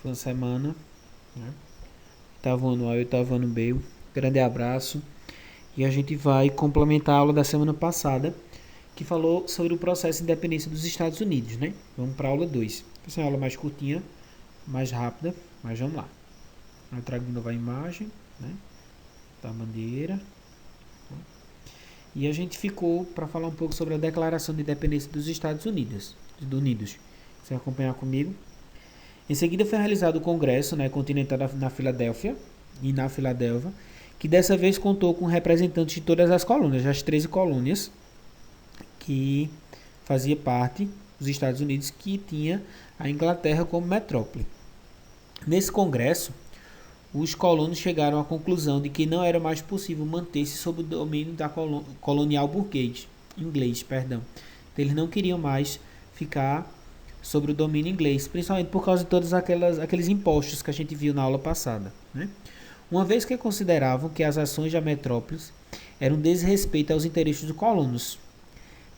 Foi uma semana, né? Oitavo ano A e oitavo ano B. Grande abraço. E a gente vai complementar a aula da semana passada, que falou sobre o processo de independência dos Estados Unidos, né? Vamos para a aula 2. Essa é uma aula mais curtinha, mais rápida, mas vamos lá. Eu trago de novo a imagem, né? Da bandeira. E a gente ficou para falar um pouco sobre a Declaração de Independência dos Estados Unidos. Você vai acompanhar comigo? Em seguida foi realizado o Congresso, né, Continental na Filadélfia, que dessa vez contou com representantes de todas as colônias, as 13 colônias que fazia parte dos Estados Unidos, que tinha a Inglaterra como metrópole. Nesse congresso, os colonos chegaram à conclusão de que não era mais possível manter-se sob o domínio da colonial burguês, inglês. Então, eles não queriam mais ficar sobre o domínio inglês, principalmente por causa de todos aqueles impostos que a gente viu na aula passada, né? Uma vez que consideravam que as ações da metrópole eram desrespeito aos interesses dos colonos.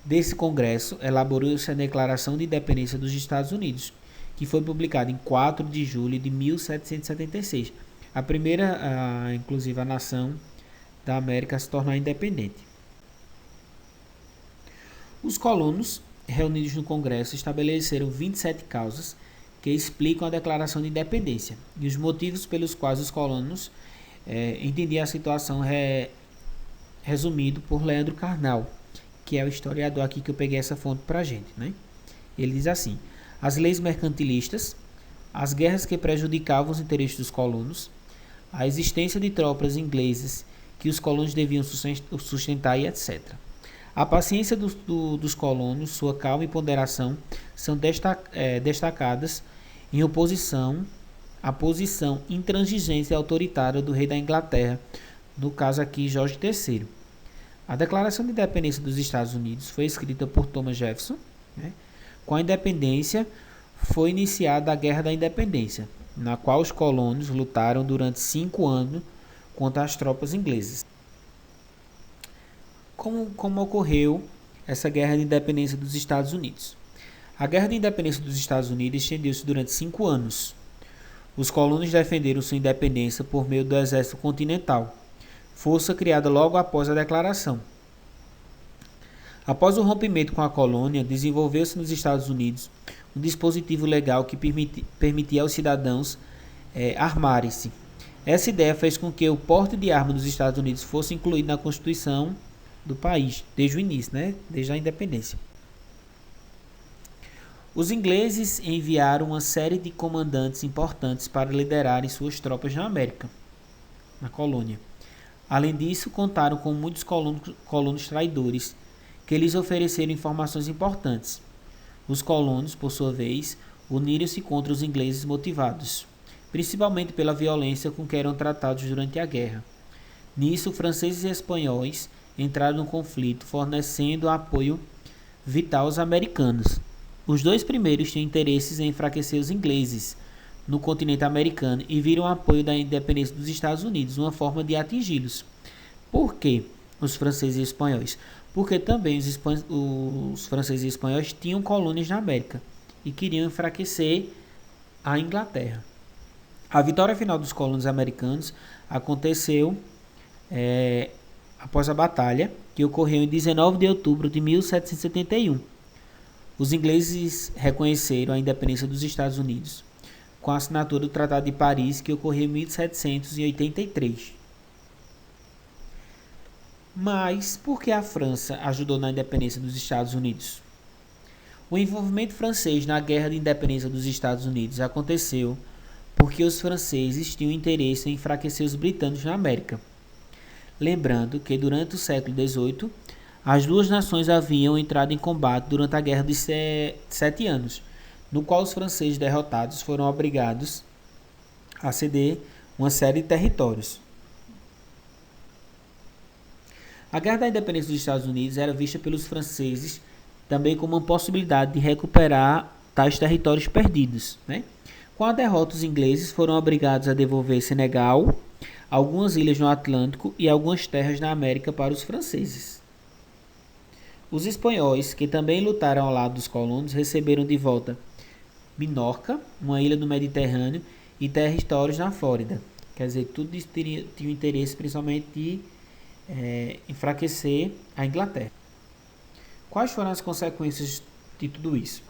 Desse congresso, elaborou-se a Declaração de Independência dos Estados Unidos, que foi publicada em 4 de julho de 1776, a primeira, inclusive, a nação da América a se tornar independente. Os colonos, reunidos no Congresso, estabeleceram 27 causas que explicam a Declaração de Independência e os motivos pelos quais os colonos entendiam a situação, resumido por Leandro Carnal, que é o historiador aqui que eu peguei essa fonte para a gente, né? Ele diz assim: as leis mercantilistas, as guerras que prejudicavam os interesses dos colonos, a existência de tropas inglesas que os colonos deviam sustentar e etc. A paciência dos colonos, sua calma e ponderação são destacadas em oposição à posição intransigente e autoritária do rei da Inglaterra, no caso aqui Jorge III. A Declaração de Independência dos Estados Unidos foi escrita por Thomas Jefferson, né? Com a independência foi iniciada a Guerra da Independência, na qual os colonos lutaram durante 5 anos contra as tropas inglesas. Como ocorreu essa Guerra de Independência dos Estados Unidos? A Guerra de Independência dos Estados Unidos estendeu-se durante 5 anos. Os colonos defenderam sua independência por meio do Exército Continental, força criada logo após a declaração. Após o rompimento com a colônia, desenvolveu-se nos Estados Unidos um dispositivo legal que permitia aos cidadãos armarem-se. Essa ideia fez com que o porte de armas dos Estados Unidos fosse incluído na Constituição do país, desde o início, né? Desde a independência. Os ingleses enviaram uma série de comandantes importantes para liderarem suas tropas na América, na colônia. Além disso, contaram com muitos colonos traidores, que lhes ofereceram informações importantes. Os colonos, por sua vez, uniram-se contra os ingleses motivados, principalmente pela violência com que eram tratados durante a guerra. Nisso, franceses e espanhóis entraram no conflito, fornecendo apoio vital aos americanos. Os dois primeiros tinham interesses em enfraquecer os ingleses no continente americano e viram o apoio da independência dos Estados Unidos, uma forma de atingi-los. Por quê? Os franceses e espanhóis? Porque também os franceses e espanhóis tinham colônias na América e queriam enfraquecer a Inglaterra. A vitória final dos colonos americanos aconteceu após a batalha, que ocorreu em 19 de outubro de 1771. Os ingleses reconheceram a independência dos Estados Unidos com a assinatura do Tratado de Paris, que ocorreu em 1783. Mas por que a França ajudou na independência dos Estados Unidos? O envolvimento francês na Guerra de Independência dos Estados Unidos aconteceu porque os franceses tinham interesse em enfraquecer os britânicos na América. Lembrando que durante o século XVIII, as duas nações haviam entrado em combate durante a Guerra de 7 anos, no qual os franceses derrotados foram obrigados a ceder uma série de territórios. A Guerra da Independência dos Estados Unidos era vista pelos franceses também como uma possibilidade de recuperar tais territórios perdidos, né? Com a derrota, os ingleses foram obrigados a devolver Senegal, algumas ilhas no Atlântico e algumas terras na América para os franceses. Os espanhóis, que também lutaram ao lado dos colonos, receberam de volta Minorca, uma ilha no Mediterrâneo, e territórios na Flórida. Quer dizer, tudo isso tinha o interesse principalmente de enfraquecer a Inglaterra. Quais foram as consequências de tudo isso?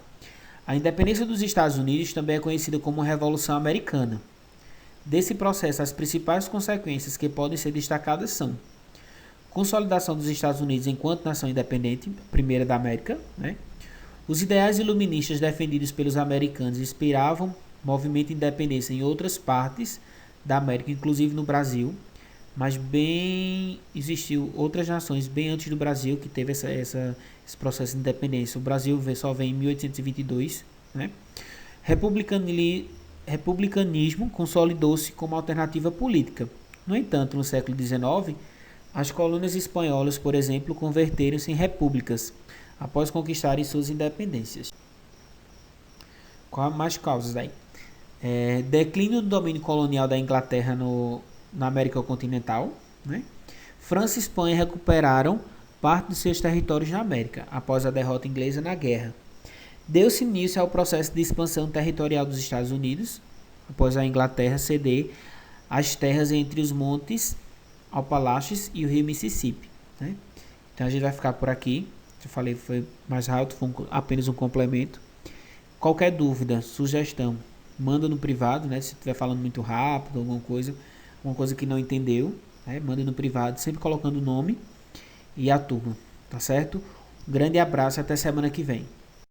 A independência dos Estados Unidos também é conhecida como Revolução Americana. Desse processo, as principais consequências que podem ser destacadas são: consolidação dos Estados Unidos enquanto nação independente, primeira da América, né? Os ideais iluministas defendidos pelos americanos inspiravam movimento de independência em outras partes da América, inclusive no Brasil, mas bem existiu outras nações bem antes do Brasil que teve esse processo de independência. O Brasil só vem em 1822, né? Republicanismo consolidou-se como alternativa política. No entanto, no século XIX, as colônias espanholas, por exemplo, converteram-se em repúblicas após conquistarem suas independências. Quais mais causas aí? Declínio do domínio colonial da Inglaterra na América continental, né? França e Espanha recuperaram parte de seus territórios na América após a derrota inglesa na guerra. Deu-se início ao processo de expansão territorial dos Estados Unidos após a Inglaterra ceder as terras entre os montes Appalaches e o rio Mississippi, né? Então a gente vai ficar por aqui. Eu falei, foi mais rápido, foi apenas um complemento. Qualquer dúvida, sugestão, manda no privado, né? Se estiver falando muito rápido, alguma coisa que não entendeu, né? Manda no privado, sempre colocando o nome e a turma, tá certo? Um grande abraço e até semana que vem.